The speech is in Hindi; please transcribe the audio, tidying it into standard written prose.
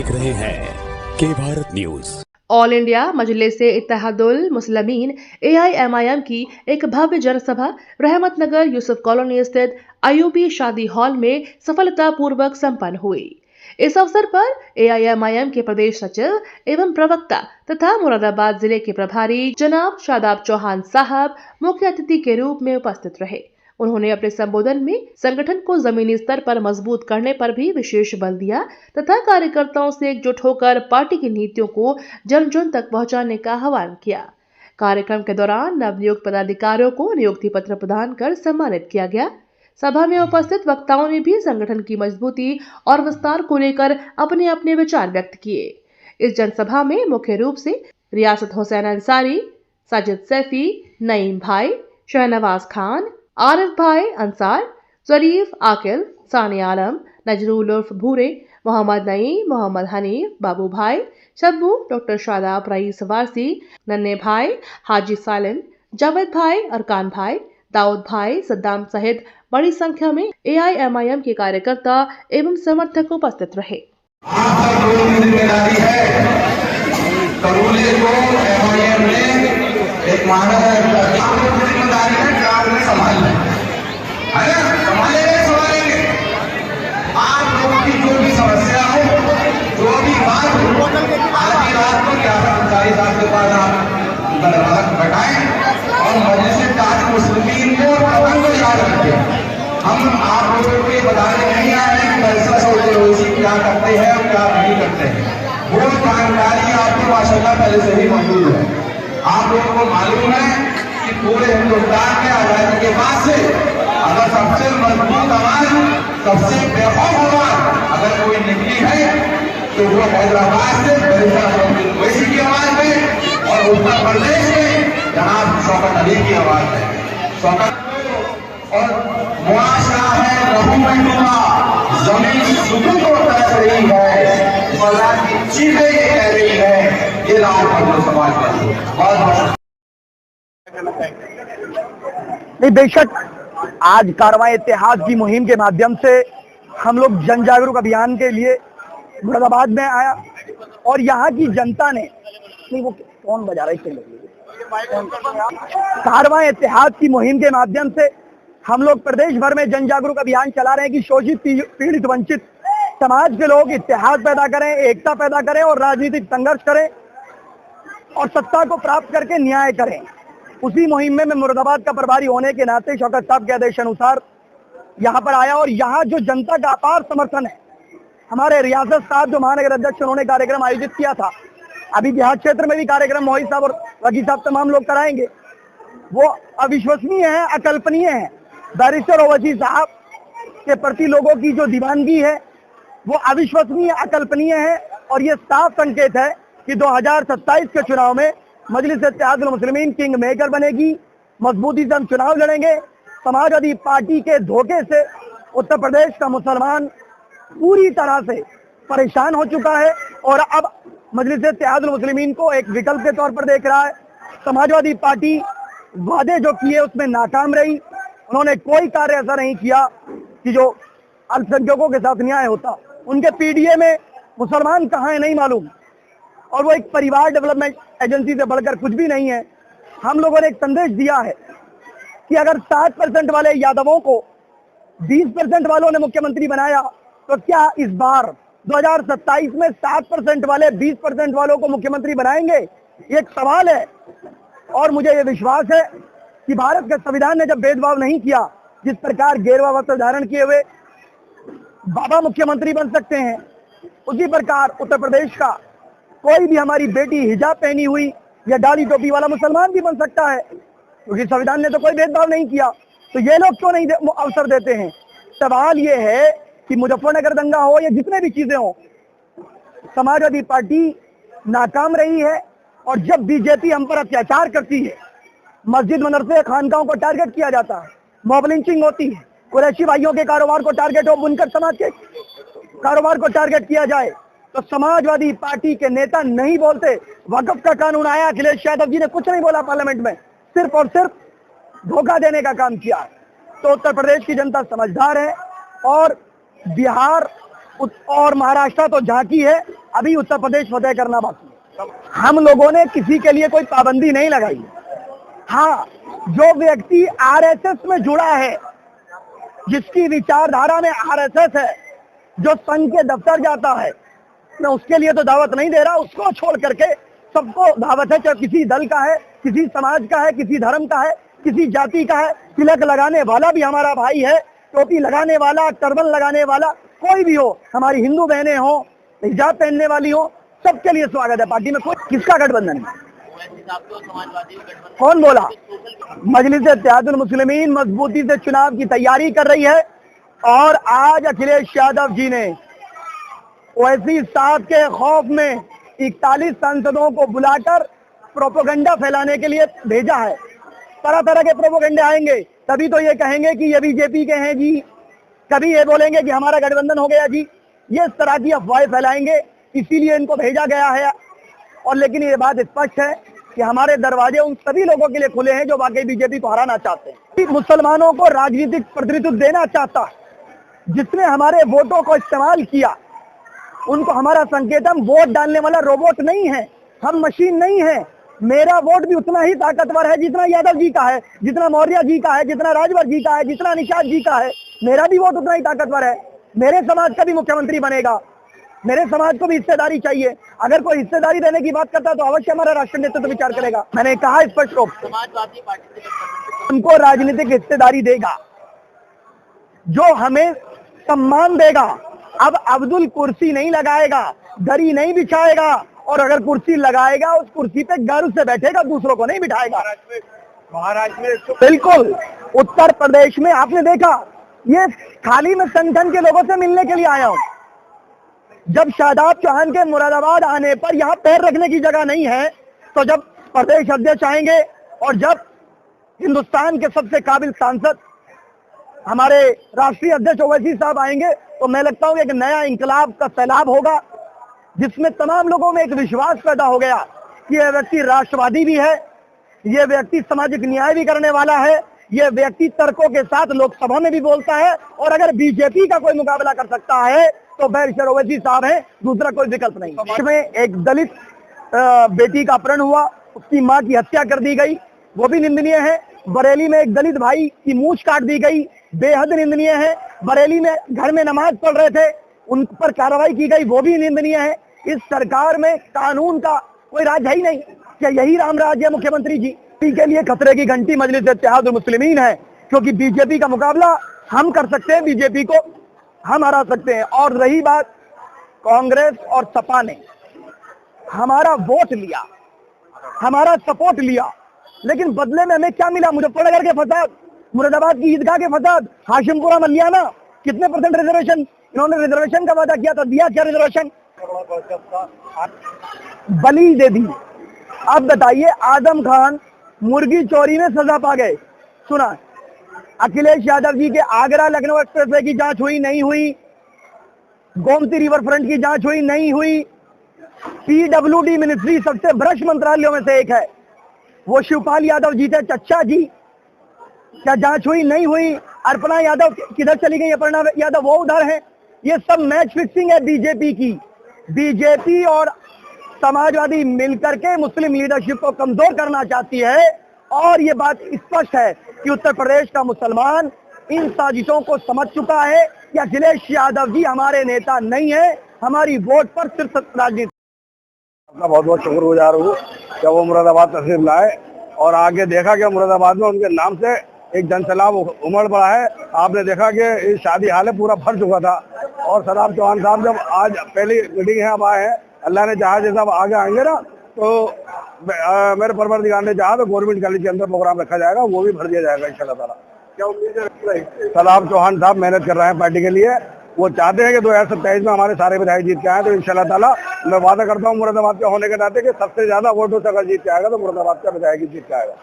देख रहे हैं के भारत न्यूज। ऑल इंडिया मजलिस इत्तेहादुल मुस्लिमीन AIMIM की एक भव्य जनसभा रहमतनगर यूसुफ कॉलोनी स्थित अयूबी शादी हॉल में सफलतापूर्वक संपन्न हुई। इस अवसर पर AIMIM के प्रदेश सचिव एवं प्रवक्ता तथा मुरादाबाद जिले के प्रभारी जनाब शादाब चौहान साहब मुख्य अतिथि के रूप में उपस्थित रहे। उन्होंने अपने संबोधन में संगठन को जमीनी स्तर पर मजबूत करने पर भी विशेष बल दिया तथा कार्यकर्ताओं से एकजुट होकर पार्टी की नीतियों को जन जन तक पहुंचाने का आह्वान किया। कार्यक्रम के दौरान नवनियुक्त पदाधिकारियों को नियुक्ति पत्र प्रदान कर सम्मानित किया गया। सभा में उपस्थित वक्ताओं ने भी संगठन की मजबूती और विस्तार को लेकर अपने अपने विचार व्यक्त किए। इस जनसभा में मुख्य रूप से रियासत हुसैन अंसारी, साजिद सैफी, नईम भाई, शहनवाज खान, आरिफ भाई अंसार, जरीफ आकिल, सानी आलम, नजरुल उर्फ भूरे, मोहम्मद नईम, मोहम्मद हनीफ, बाबू भाई, शब्बू, डॉक्टर शादाब रईस वारसी, नन्हे भाई, हाजी सालिम, जावेद भाई, अरकान भाई, दाऊद भाई, सद्दाम सहित बड़ी संख्या में AIMIM के कार्यकर्ता एवं समर्थक उपस्थित रहे। हम आप लोगों को बताने नहीं आ रहे हैं कि क्या करते हैं और क्या नहीं करते हैं। वो जानकारी आपको माशाल्लाह पहले से ही मौजूद है। आप लोगों को मालूम है कि पूरे हिंदुस्तान में आजादी के बाद से अगर सबसे मजबूत आवाज, सबसे बेखौफ आवाज अगर कोई निकली है तो वो हैदराबाद से वैसी की आवाज में और उत्तर प्रदेश में जनाब शौकत अली की आवाज है। शौकत और मुआशरा है रहू में डूबा, जमीन सुकून को तरस रही है, फजा की चीजें ये कह रही है, ये राम भद्र समाज का बहुत नहीं। बेशक आज कारवां इत्तेहाद की मुहिम के माध्यम से हम लोग जन जागरूक अभियान के लिए मुरादाबाद में आया और यहाँ की जनता ने नहीं वो कौन बजा रहा है कारवां इत्तेहाद की मुहिम के माध्यम से हम लोग प्रदेश भर में जन जागरूक अभियान चला रहे हैं कि शोषित पीड़ित वंचित समाज के लोग इत्तेहाद पैदा करें, एकता पैदा करें और राजनीतिक संघर्ष करें और सत्ता को प्राप्त करके न्याय करें। उसी मुहिम में मैं मुरादाबाद का प्रभारी होने के नाते शौकत साहब के आदेश अनुसार यहाँ पर आया और यहाँ जो जनता का अपार समर्थन है, हमारे रियासत साहब जो महानगर अध्यक्ष उन्होंने कार्यक्रम आयोजित किया था, अभी बिहार क्षेत्र में भी कार्यक्रम मोहित साहब और वकील साहब तमाम लोग कराएंगे, वो अविश्वसनीय है, अकल्पनीय है। बैरिस्टर ओवैसी साहब के प्रति लोगों की जो दीवानगी है वो अविश्वसनीय, अकल्पनीय है और ये साफ संकेत है कि 2027 के चुनाव में मजलिस इत्तेहादुल मुस्लिमीन किंग मेकर बनेगी। मजबूती से हम चुनाव लड़ेंगे। समाजवादी पार्टी के धोखे से उत्तर प्रदेश का मुसलमान पूरी तरह से परेशान हो चुका है और अब मजलिस इत्तेहादुल मुस्लिमीन को एक विकल्प के तौर पर देख रहा है। समाजवादी पार्टी वादे जो किए उसमें नाकाम रही। उन्होंने कोई कार्य ऐसा नहीं किया कि जो अल्पसंख्यकों के साथ न्याय होता। उनके PDA में मुसलमान कहाँ है नहीं मालूम और वो एक परिवार डेवलपमेंट एजेंसी से बढ़कर कुछ भी नहीं है। हम लोगों ने एक संदेश दिया है कि अगर 60% वाले यादवों को 20% वालों ने मुख्यमंत्री बनाया तो क्या इस बार 2027 में 60% वाले 20% वालों को मुख्यमंत्री बनाएंगे? ये एक सवाल है और मुझे ये विश्वास है कि भारत के संविधान ने जब भेदभाव नहीं किया, जिस प्रकार गेरुआ वस्त्र धारण किए हुए बाबा मुख्यमंत्री बन सकते हैं, उसी प्रकार उत्तर प्रदेश का कोई भी हमारी बेटी हिजाब पहनी हुई या डाली टोपी वाला मुसलमान भी बन सकता है, क्योंकि संविधान ने तो कोई भेदभाव नहीं किया। तो ये लोग क्यों नहीं अवसर देते हैं? सवाल ये है कि मुजफ्फरनगर दंगा हो या जितने भी चीजें हो, समाजवादी पार्टी नाकाम रही है और जब बीजेपी हम पर अत्याचार करती है, मस्जिद मदरसे खानकाहों को टारगेट किया जाता है, मॉब लिंचिंग होती है, कुरैशी भाइयों के कारोबार को टारगेट हो, बुनकर समाज के कारोबार को टारगेट किया जाए, तो समाजवादी पार्टी के नेता नहीं बोलते। वक्फ का कानून आया, अखिलेश यादव जी ने कुछ नहीं बोला पार्लियामेंट में, सिर्फ और सिर्फ धोखा देने का काम किया। तो उत्तर प्रदेश की जनता समझदार है और बिहार और महाराष्ट्र तो झांकी है, अभी उत्तर प्रदेश फतेह करना बाकी है। हम लोगों ने किसी के लिए कोई पाबंदी नहीं लगाई। हाँ, जो व्यक्ति आरएसएस में जुड़ा है, जिसकी विचारधारा में आरएसएस है, जो संघ के दफ्तर जाता है, मैं उसके लिए तो दावत नहीं दे रहा। उसको छोड़ करके सबको दावत है, चाहे किसी दल का है, किसी समाज का है, किसी धर्म का है, किसी जाति का है। तिलक लगाने वाला भी हमारा भाई है, टोपी लगाने वाला, टर्बन लगाने वाला कोई भी हो, हमारी हिंदू बहनें हो, हिजाब पहनने वाली हो, सबके लिए स्वागत है। पार्टी में कोई किसका गठबंधन है? कौन बोला? मजलिस इत्तेहादुल मुस्लिमीन मजबूती से चुनाव की तैयारी कर रही है और आज अखिलेश यादव जी ने ओवैसी साहब के खौफ में 41 सांसदों को बुलाकर प्रोपेगेंडा फैलाने के लिए भेजा है। तरह तरह के प्रोपेगेंडे आएंगे, तभी तो ये कहेंगे कि ये बीजेपी के हैं जी, कभी ये बोलेंगे कि हमारा गठबंधन हो गया जी। ये इस तरह की अफवाहें फैलाएंगे, इसीलिए इनको भेजा गया है। और लेकिन ये बात स्पष्ट है कि हमारे दरवाजे उन सभी लोगों के लिए खुले हैं जो वाकई बीजेपी को हराना चाहते हैं, मुसलमानों को राजनीतिक प्रतिनिधित्व देना चाहता है। जिसने हमारे वोटों को इस्तेमाल किया, उनको हमारा संकेत, हम वोट डालने वाला रोबोट नहीं है, हम मशीन नहीं है। मेरा वोट भी उतना ही ताकतवर है जितना यादव जी का है, जितना मौर्य जी का है, जितना राजभर जी का है, जितना निषाद जी का है। मेरा भी वोट उतना ही ताकतवर है। मेरे समाज का भी मुख्यमंत्री बनेगा, मेरे समाज को भी हिस्सेदारी चाहिए। अगर कोई हिस्सेदारी देने की बात करता है तो अवश्य हमारा राष्ट्रीय नेतृत्व विचार करेगा। मैंने कहा स्पष्ट रूप से, समाजवादी पार्टी उनको राजनीतिक हिस्सेदारी देगा जो हमें सम्मान देगा। अब अब्दुल कुर्सी नहीं लगाएगा, दरी नहीं बिछाएगा, और अगर कुर्सी लगाएगा उस कुर्सी पे गर्व से बैठेगा, दूसरों को नहीं बिठाएगा। महाराष्ट्र में बिल्कुल, उत्तर प्रदेश में आपने देखा, ये खाली मैं संगठन के लोगों से मिलने के लिए आया हूं। जब शादाब चौहान के मुरादाबाद आने पर यहाँ पैर रखने की जगह नहीं है, तो जब प्रदेश अध्यक्ष आएंगे और जब हिंदुस्तान के सबसे काबिल सांसद हमारे राष्ट्रीय अध्यक्ष ओवैसी साहब आएंगे, तो मैं लगता हूँ एक नया इंकलाब का सैलाब होगा, जिसमें तमाम लोगों में एक विश्वास पैदा हो गया कि यह व्यक्ति राष्ट्रवादी भी है, यह व्यक्ति सामाजिक न्याय भी करने वाला है, यह व्यक्ति तर्कों के साथ लोकसभा में भी बोलता है, और अगर बीजेपी का कोई मुकाबला कर सकता है तो बैरिस्टर ओवैसी साहब है, दूसरा कोई विकल्प नहीं। इसमें एक दलित बेटी का अपहरण हुआ, उसकी मां की हत्या कर दी गई, वो भी निंदनीय है। बरेली में एक दलित भाई की मूंछ काट दी गई, बेहद निंदनीय है। बरेली में घर में नमाज पढ़ रहे थे, उन पर कार्रवाई की गई, वो भी निंदनीय है। इस सरकार में कानून का कोई राज है ही नहीं। क्या यही राम राज्य है मुख्यमंत्री जी? के लिए खतरे की घंटी मजलिस इत्तेहादुल मुस्लिमीन है, क्योंकि बीजेपी का मुकाबला हम कर सकते हैं, बीजेपी को हम हरा सकते हैं। और रही बात, कांग्रेस और सपा ने हमारा वोट लिया, हमारा सपोर्ट लिया, लेकिन बदले में हमें क्या मिला? मुजफ्फरनगर के फसाद, मुरादाबाद की ईदगाह के फसाद, हाशिमपुरा मलियाना, कितने % रिजर्वेशन? इन्होंने रिजर्वेशन का वादा किया था, दिया क्या रिजर्वेशन? बली दे दी। अब बताइए, आजम खान मुर्गी चोरी में सजा पा गए। सुना, अखिलेश यादव जी के आगरा लखनऊ एक्सप्रेसवे की जांच हुई नहीं हुई, गोमती रिवर फ्रंट की जांच हुई नहीं हुई, PWD मिनिस्ट्री सबसे भ्रष्ट मंत्रालयों में से एक है, वो शिवपाल यादव जी थे, चच्चा जी, क्या जांच हुई नहीं हुई? अर्पणा यादव किधर चली गई? अर्पणा यादव वो उधर है। ये सब मैच फिक्सिंग है बीजेपी की। बीजेपी और समाजवादी मिलकर के मुस्लिम लीडरशिप को कमजोर करना चाहती है, और ये बात स्पष्ट है कि उत्तर प्रदेश का मुसलमान इन साजिशों को समझ चुका है कि अखिलेश यादव जी हमारे नेता नहीं है, हमारी वोट पर सिर्फ राजनीति। अपना बहुत बहुत शुक्रगुजार हूँ जब वो मुरादाबाद तशरीफ लाए और आगे देखा कि मुरादाबाद में उनके नाम से एक जनसैलाब उमड़ पड़ा है। आपने देखा कि इस शादी हाल पूरा भर चुका था, और शादाब चौहान साहब जब आज पहली मीटिंग है अब आए हैं, अल्लाह ने चाहा जैसा आगे आएंगे ना, तो मेरे परवरदिगार ने चाहा तो गवर्नमेंट कॉलेज के अंदर प्रोग्राम रखा जाएगा, वो भी भर दिया जाएगा इंशाल्लाह ताला। क्या उम्मीद है? शादाब चौहान साहब मेहनत कर रहे हैं पार्टी के लिए, वो चाहते हैं कि 2027 में हमारे सारे विधायक जीत के आए, तो इंशाल्लाह ताला मैं वादा करता हूँ मुरादाबाद के होने के नाते कि सबसे ज्यादा वोटों से अगर जीत के आएगा तो मुरादाबाद का विधायक जीत के आएगा।